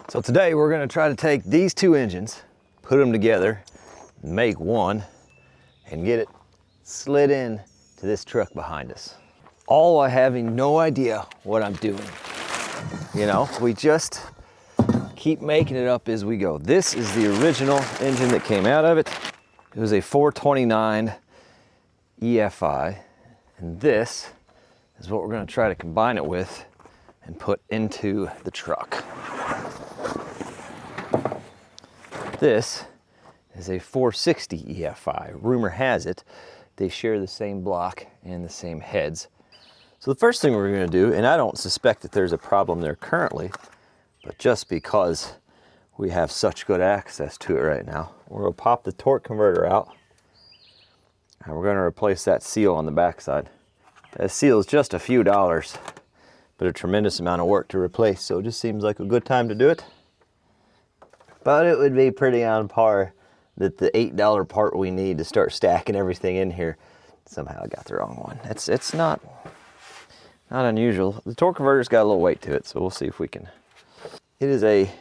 So today we're going to try to take these two engines, put them together, make one, and get it slid in to this truck behind us. All while having no idea what I'm doing. You know, we just keep making it up as we go. This is the original engine that came out of it. It was a 429 EFI, and this is what we're going to try to combine it with and put into the truck. This is a 460 EFI. Rumor has it they share the same block and the same heads. So the first thing we're going to do, and I don't suspect that there's a problem there currently, but just because we have such good access to it right now, we're going to pop the torque converter out, and we're going to replace that seal on the backside. That seal is just a few dollars, but a tremendous amount of work to replace, so it just seems like a good time to do it. But it would be pretty on par that the $8 part we need to start stacking everything in here, somehow I got the wrong one. It's not unusual. The torque converter's got a little weight to it, so we'll see if we can. It is a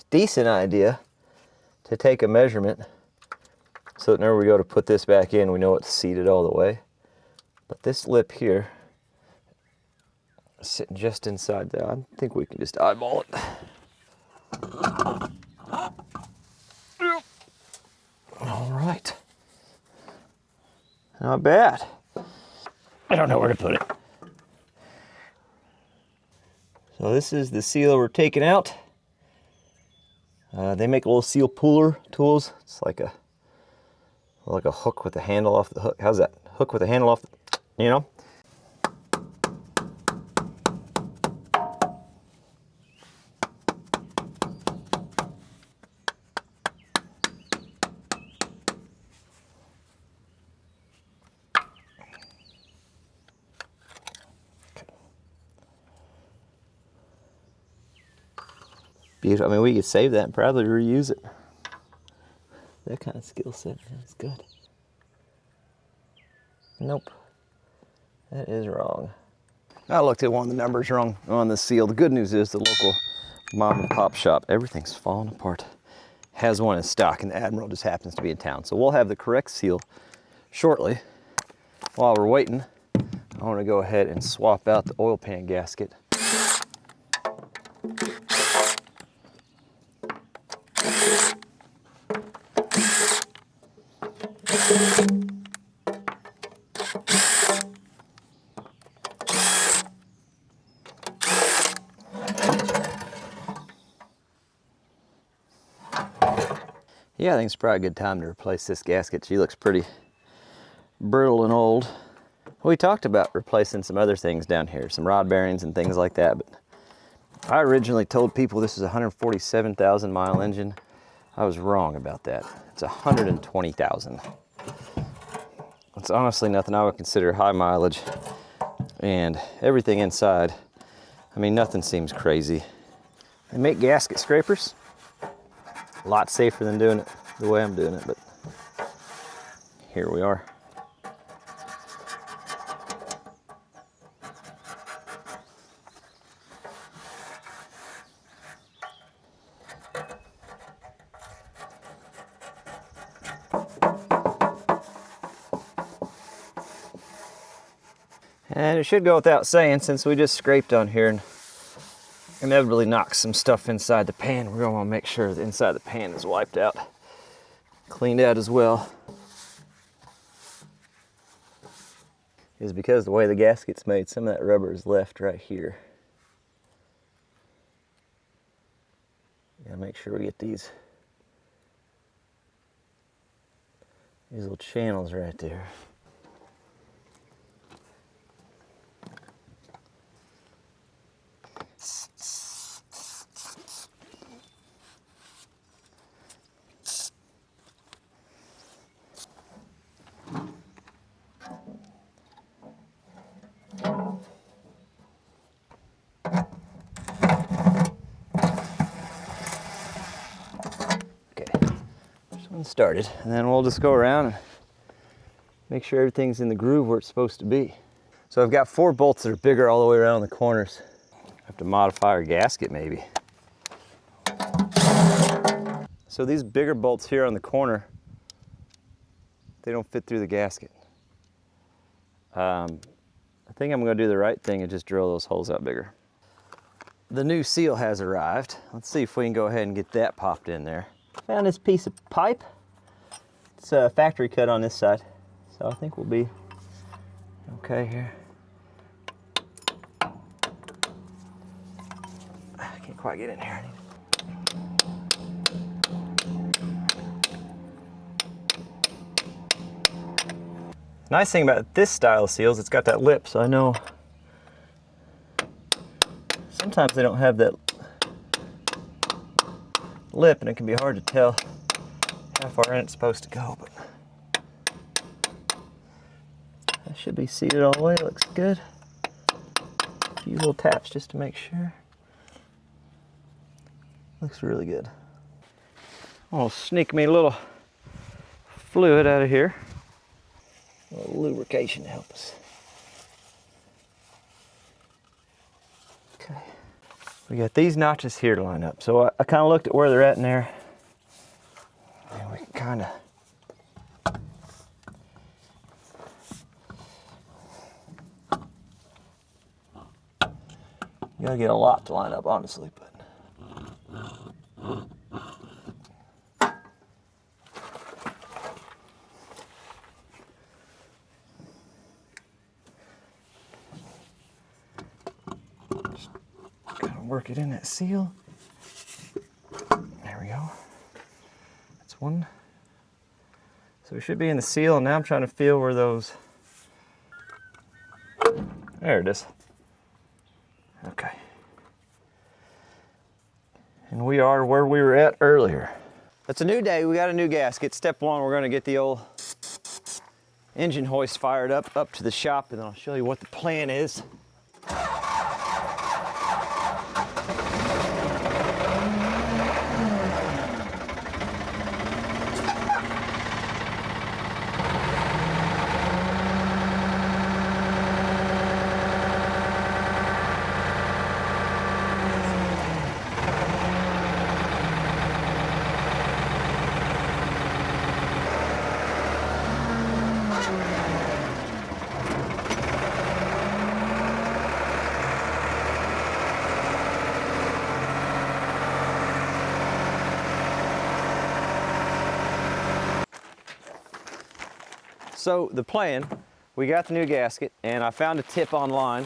decent idea to take a measurement so that whenever we go to put this back in, we know it's seated all the way. But this lip here is sitting just inside there. I think we can just eyeball it. All right. Not bad. I don't know where to put it. So this is the seal we're taking out. They make little seal puller tools. It's like a hook with a handle off the hook. How's that? Hook with a handle off the, you know? Beautiful. I mean, we could save that and probably reuse it. That kind of skill set is good. Nope. That is wrong. I looked at one of the numbers wrong on the seal. The good news is the local mom and pop shop, everything's falling apart, has one in stock, and the Admiral just happens to be in town. So we'll have the correct seal shortly. While we're waiting, I want to go ahead and swap out the oil pan gasket. Yeah, I think it's probably a good time to replace this gasket. She looks pretty brittle and old. We talked about replacing some other things down here, some rod bearings and things like that, but I originally told people this is a 147,000 mile engine. I was wrong about that. It's 120,000. It's honestly nothing I would consider high mileage, and everything inside, I mean, nothing seems crazy. They make gasket scrapers. A lot safer than doing it the way I'm doing it, but here we are. And it should go without saying, since we just scraped on here and inevitably knocked some stuff inside the pan, we're going to want to make sure the inside of the pan is wiped out, cleaned out as well. Is because the way the gasket's made, some of that rubber is left right here. Gotta make sure we get these little channels right there. Started, and then we'll just go around and make sure everything's in the groove where it's supposed to be. So I've got 4 bolts that are bigger all the way around the corners. I have to modify our gasket maybe. So these bigger bolts here on the corner, they don't fit through the gasket. I think I'm going to do the right thing and just drill those holes out bigger. The new seal has arrived. Let's see if we can go ahead and get that popped in there. Found this piece of pipe. It's a factory cut on this side, so I think we'll be okay here. I can't quite get in here. Nice thing about this style of seals, it's got that lip, so I know sometimes they don't have that lip and it can be hard to tell how far in it's supposed to go, but that should be seated all the way. It looks good. A few little taps just to make sure. Looks really good. I'll sneak me a little fluid out of here. A little lubrication to help us. Okay. We got these notches here to line up. So I kind of looked at where they're at in there. And we can kind of you gotta get a lot to line up, honestly, but just gotta work it in that seal. There we go. That's one. So we should be in the seal, and now I'm trying to feel where those. There it is. Okay. And we are where we were at earlier. It's a new day, we got a new gasket. Step one, we're gonna get the old engine hoist fired up to the shop, and then I'll show you what the plan is. So the plan, we got the new gasket, and I found a tip online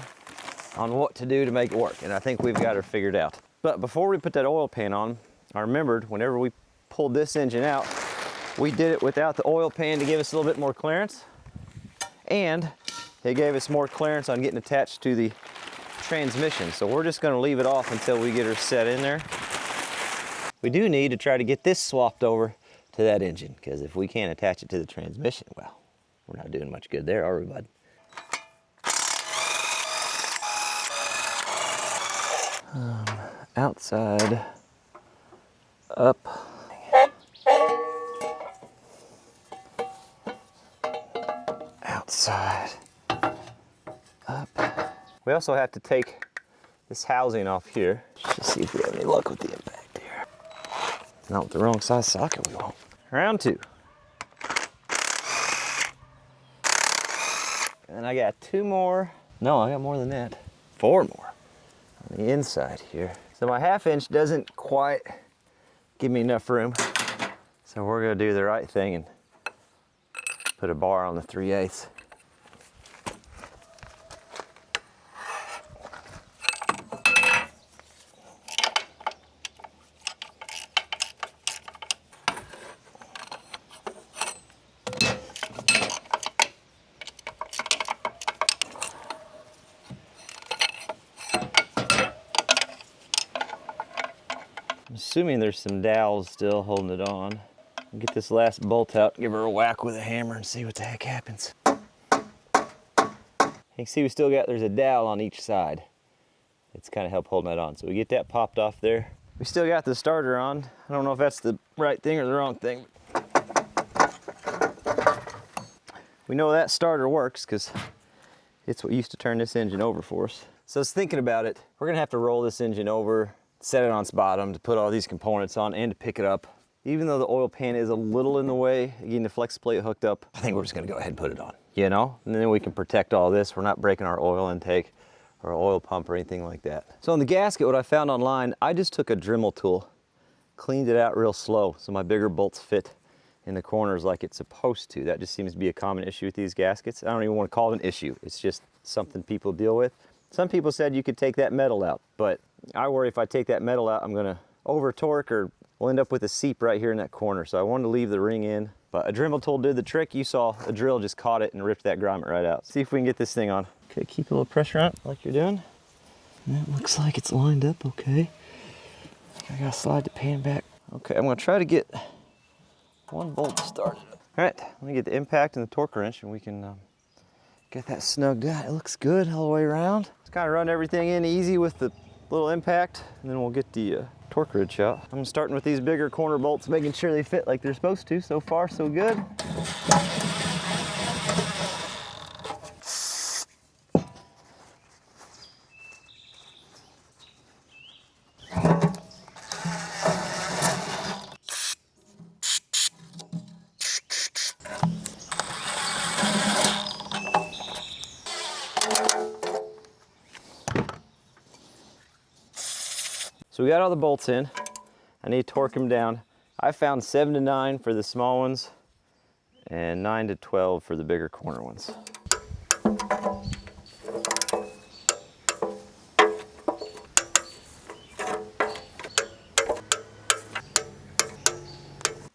on what to do to make it work, and I think we've got her figured out. But before we put that oil pan on, I remembered whenever we pulled this engine out, we did it without the oil pan to give us a little bit more clearance, and it gave us more clearance on getting attached to the transmission. So we're just gonna leave it off until we get her set in there. We do need to try to get this swapped over to that engine, because if we can't attach it to the transmission, well, we're not doing much good there, are we, bud? Outside, up. Outside, up. We also have to take this housing off here. Let's see if we have any luck with the impact here. Not with the wrong size socket, we won't. Round two. And I got two more. No, I got more than that. Four more on the inside here. So my 1/2 inch doesn't quite give me enough room. So we're gonna do the right thing and put a bar on the 3/8. I'm assuming there's some dowels still holding it on. I'll get this last bolt out, give her a whack with a hammer and see what the heck happens. You can see we still got, there's a dowel on each side. It's kind of help holding that on. So we get that popped off there. We still got the starter on. I don't know if that's the right thing or the wrong thing. We know that starter works because it's what used to turn this engine over for us. So I was thinking about it. We're gonna have to roll this engine over, set it on its bottom to put all these components on and to pick it up. Even though the oil pan is a little in the way, getting the flex plate hooked up, I think we're just gonna go ahead and put it on, you know? And then we can protect all this. We're not breaking our oil intake or oil pump or anything like that. So on the gasket, what I found online, I just took a Dremel tool, cleaned it out real slow so my bigger bolts fit in the corners like it's supposed to. That just seems to be a common issue with these gaskets. I don't even want to call it an issue. It's just something people deal with. Some people said you could take that metal out, but I worry if I take that metal out, I'm gonna over torque or we'll end up with a seep right here in that corner. So I wanted to leave the ring in, but a Dremel tool did the trick. You saw a drill just caught it and ripped that grommet right out. See if we can get this thing on. Okay, keep a little pressure on it like you're doing. And it looks like it's lined up okay. I gotta slide the pan back. Okay, I'm gonna try to get one bolt started. All right, let me get the impact and the torque wrench and we can get that snugged out. It looks good all the way around. Just kind of run everything in easy with the little impact and then we'll get the torque wrench out. I'm starting with these bigger corner bolts, making sure they fit like they're supposed to. So far, so good. So we got all the bolts in. I need to torque them down. I found 7 to 9 for the small ones and 9 to 12 for the bigger corner ones.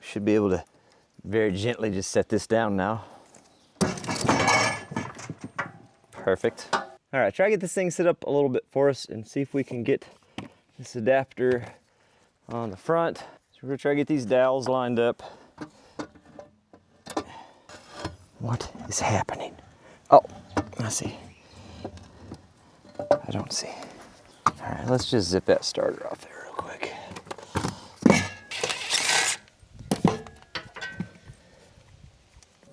Should be able to very gently just set this down now. Perfect. All right, try to get this thing set up a little bit for us and see if we can get this adapter on the front. So we're gonna try to get these dowels lined up. What is happening? Oh, I see. I don't see. All right, let's just zip that starter off there real quick.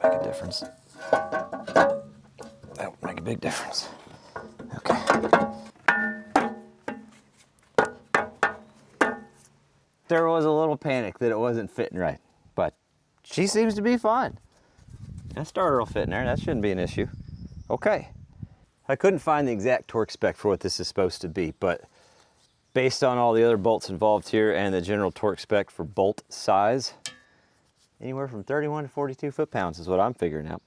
Make a difference. That would make a big difference. Okay. There was a little panic that it wasn't fitting right, but she seems to be fine. That starter will fit in there. That shouldn't be an issue. Okay. I couldn't find the exact torque spec for what this is supposed to be, but based on all the other bolts involved here and the general torque spec for bolt size, anywhere from 31 to 42 foot-pounds is what I'm figuring out.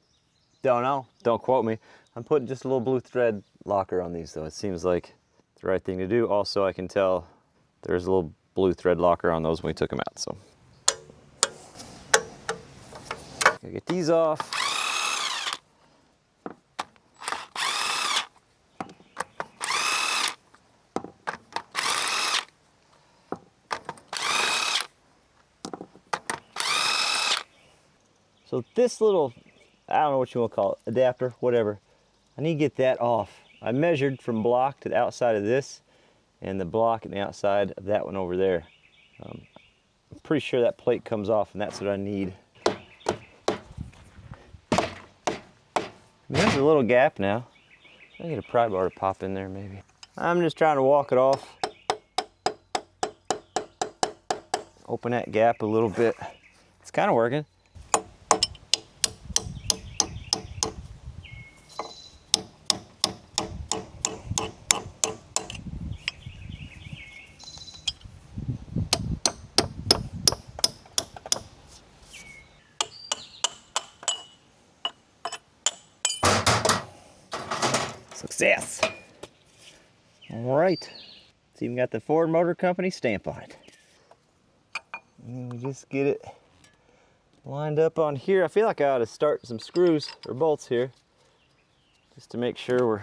Don't know. Don't quote me. I'm putting just a little blue thread locker on these, though. It seems like the right thing to do. Also, I can tell there's a little blue thread locker on those when we took them out, so. Gotta get these off. So this little, I don't know what you want to call it, adapter, whatever, I need to get that off. I measured from block to the outside of this and the block and the outside of that one over there. I'm pretty sure that plate comes off and that's what I need. There's a little gap now. I get a pry bar to pop in there maybe. I'm just trying to walk it off. Open that gap a little bit. It's kind of working. Success. All right. It's even got the Ford Motor Company stamp on it. And we just get it lined up on here. I feel like I ought to start some screws or bolts here just to make sure we're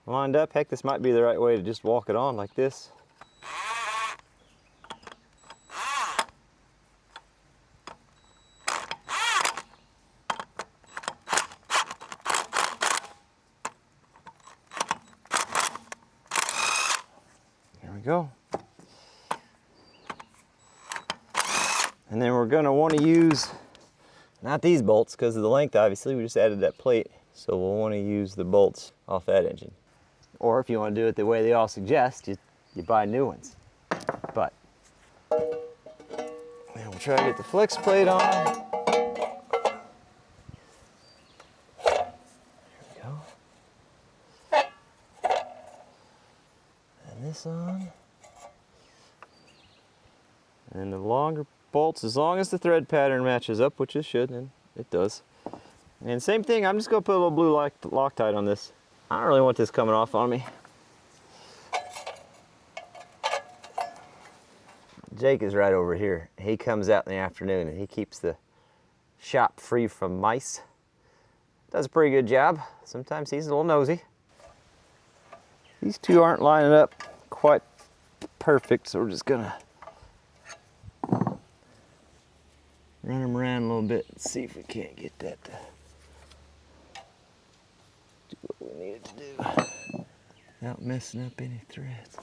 lined up. Heck, this might be the right way to just walk it on like this. Go. And then we're going to want to use, not these bolts because of the length, obviously, we just added that plate. So we'll want to use the bolts off that engine. Or if you want to do it the way they all suggest, you buy new ones. But there I'll try to get the flex plate on. There we go. And this on. And the longer bolts, as long as the thread pattern matches up, which it should, and it does. And same thing, I'm just gonna put a little blue Loctite on this. I don't really want this coming off on me. Jake is right over here. He comes out in the afternoon and he keeps the shop free from mice. Does a pretty good job. Sometimes he's a little nosy. These two aren't lining up quite perfect, so we're just gonna run them around a little bit and see if we can't get that to do what we need it to do without messing up any threads.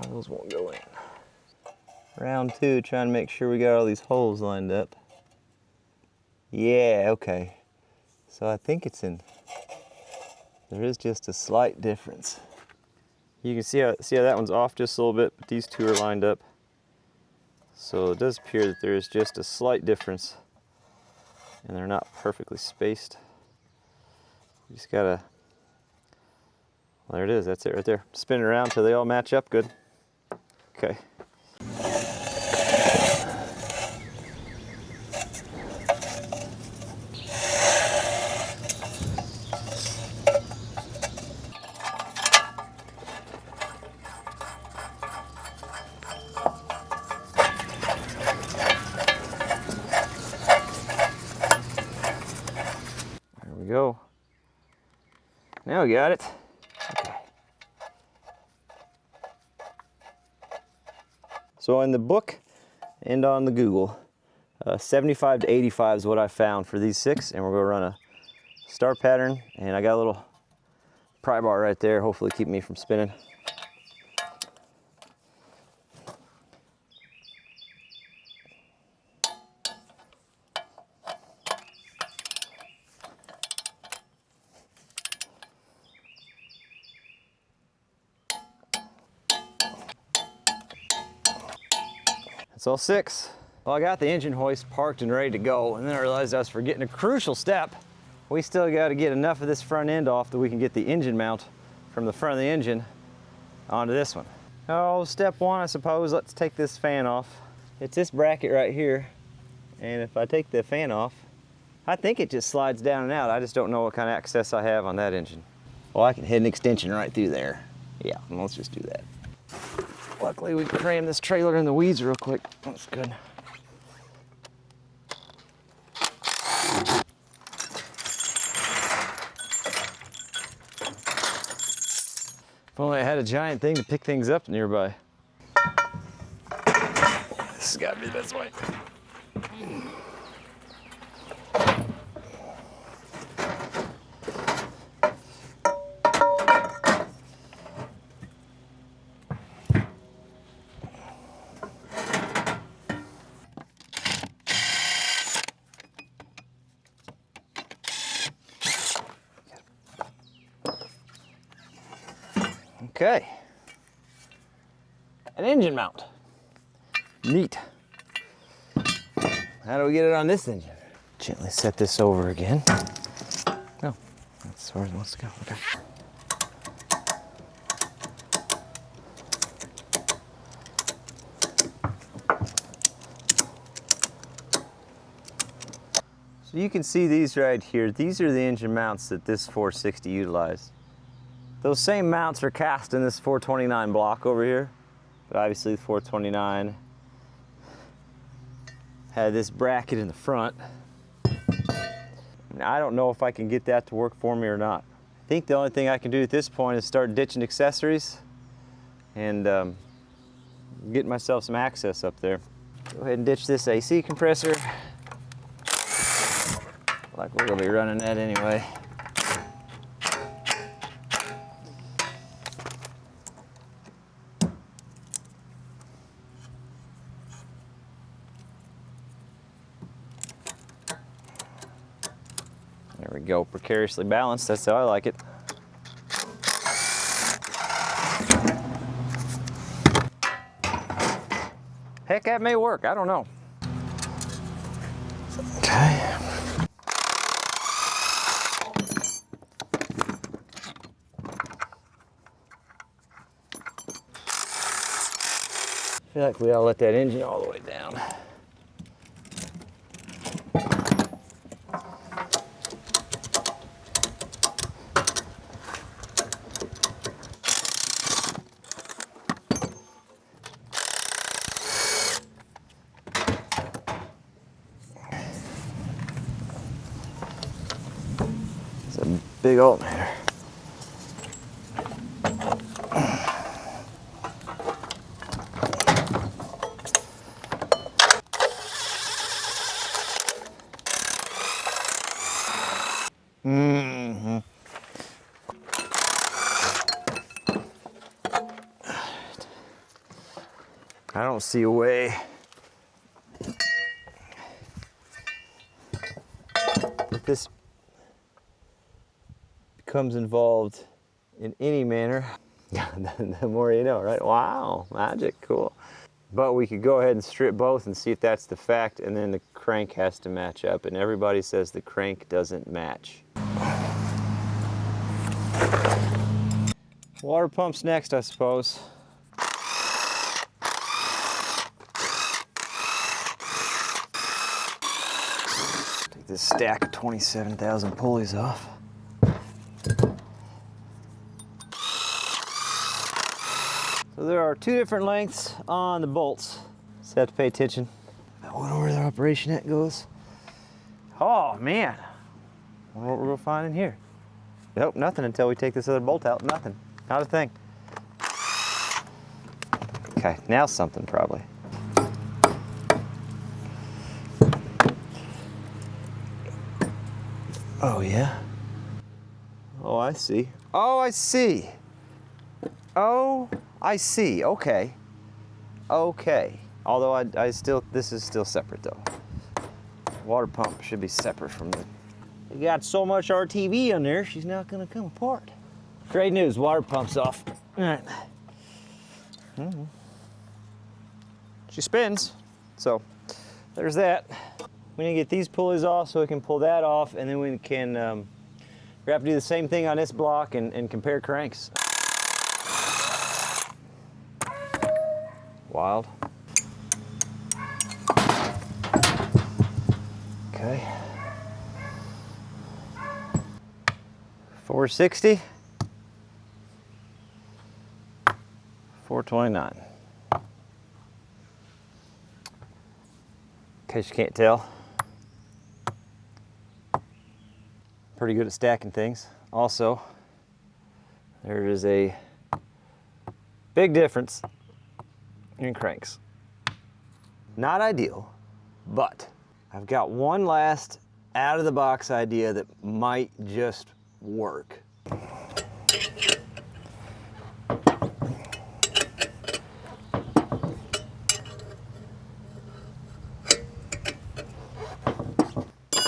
Those won't go in. Round two, trying to make sure we got all these holes lined up. Yeah, okay. So I think it's in, there is just a slight difference. You can see how that one's off just a little bit, but these two are lined up. So it does appear that there is just a slight difference and they're not perfectly spaced. You just gotta, well, there it is, that's it right there. Spin it around until they all match up good. Okay. There we go. Now we got it. Okay. So in the book and on the Google, 75 to 85 is what I found for these 6, and we're going to run a star pattern, and I got a little pry bar right there, hopefully keep me from spinning. That's all 6. Well, I got the engine hoist parked and ready to go, and then I realized I was forgetting a crucial step. We still got to get enough of this front end off that we can get the engine mount from the front of the engine onto this one. Oh, step 1, I suppose. Let's take this fan off. It's this bracket right here, and if I take the fan off, I think it just slides down and out. I just don't know what kind of access I have on that engine. Well, I can hit an extension right through there. Yeah, let's just do that. Luckily, we crammed this trailer in the weeds real quick. That's good. If only I had a giant thing to pick things up nearby. This has got to be the best way. Okay, an engine mount. Neat. How do we get it on this engine? Gently set this over again. No, that's as far as it wants to go. Okay. So you can see these right here. These are the engine mounts that this 460 utilized. Those same mounts are cast in this 429 block over here, but obviously the 429 had this bracket in the front. Now, I don't know if I can get that to work for me or not. I think the only thing I can do at this point is start ditching accessories and get myself some access up there. Go ahead and ditch this AC compressor. Like we're gonna be running that anyway. There we go, precariously balanced, that's how I like it. Heck, that may work, I don't know. Okay. I feel like we ought to let that engine all the way down. It's a big alternator. I don't see a way if this becomes involved in any manner. The more you know, right? Wow, magic, cool. But we could go ahead and strip both and see if that's the fact, and then the crank has to match up, and everybody says the crank doesn't match. Water pumps next, I suppose. Take this stack of 27,000 pulleys off. So there are two different lengths on the bolts. So you have to pay attention. I wonder where their operation at goes. Oh man, I wonder what we're gonna find in here. Nope, nothing until we take this other bolt out. Nothing, not a thing. Okay, now something probably. Oh yeah. Oh, I see. Oh, I see. Oh, I see. Okay. Okay. Although I still, this is still separate though. Water pump should be separate from the. You got so much RTV on there, she's not gonna come apart. Great news, water pump's off. All right. She spins, so there's that. We need to get these pulleys off so we can pull that off, and then we can we have to do the same thing on this block and compare cranks. Wild. Okay. 460. 429. In case you can't tell, pretty good at stacking things. Also, there is a big difference in cranks. Not ideal, but I've got one last out of the box idea that might just work.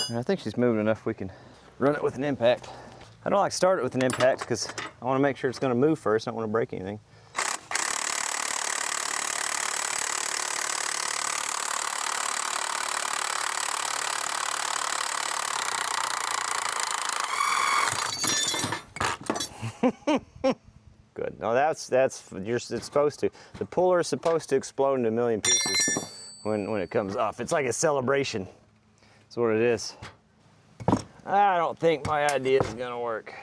And I think she's moving enough we can run it with an impact. I don't like to start it with an impact because I want to make sure it's going to move first. I don't want to break anything. Good. No, it's supposed to. The puller is supposed to explode into a million pieces when it comes off. It's like a celebration. That's what it is. I don't think my idea is gonna work.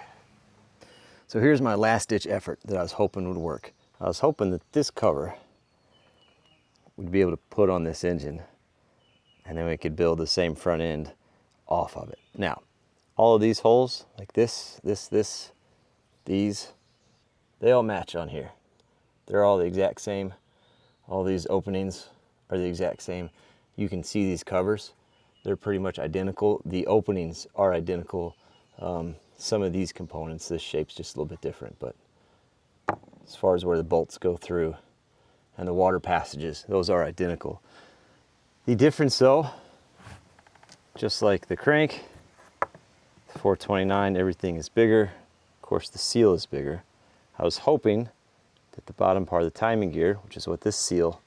So here's my last ditch effort that I was hoping would work. I was hoping that this cover would be able to put on this engine, and then we could build the same front end off of it. Now, all of these holes, like this, these, they all match on here. They're all the exact same. All these openings are the exact same. You can see these covers. They're pretty much identical. The openings are identical. Some of these components, this shape's just a little bit different, but as far as where the bolts go through and the water passages, those are identical. The difference though, just like the crank, the 429, everything is bigger. Of course, the seal is bigger. I was hoping that the bottom part of the timing gear, which is what this seal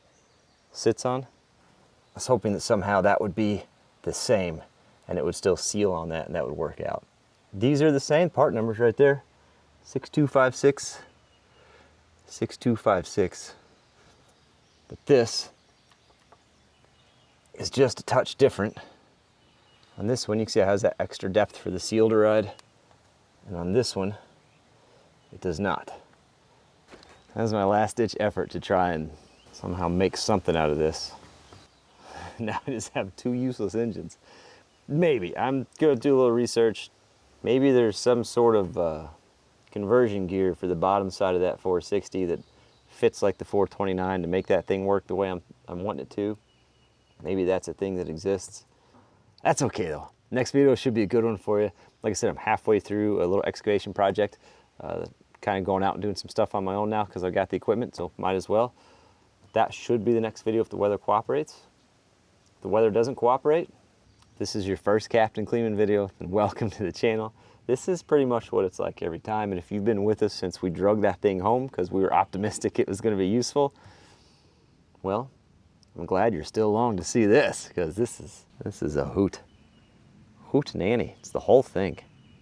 sits on. I was hoping that somehow that would be the same and it would still seal on that and that would work out. These are the same part numbers right there. 6256, 6256. But this is just a touch different. On this one, you can see it has that extra depth for the seal to ride. And on this one, it does not. That was my last ditch effort to try and somehow make something out of this. Now I just have two useless engines. Maybe, I'm gonna do a little research. Maybe there's some sort of conversion gear for the bottom side of that 460 that fits like the 429 to make that thing work the way I'm wanting it to. Maybe that's a thing that exists. That's okay though. Next video should be a good one for you. Like I said, I'm halfway through a little excavation project. Kind of going out and doing some stuff on my own now because I've got the equipment, so might as well. That should be the next video if the weather cooperates. If the weather doesn't cooperate, this is your first Captain Kleeman video, then welcome to the channel. This is pretty much what it's like every time, and if you've been with us since we drug that thing home because we were optimistic it was going to be useful, well, I'm glad you're still along to see this, because this is a hoot. Hoot nanny. It's the whole thing.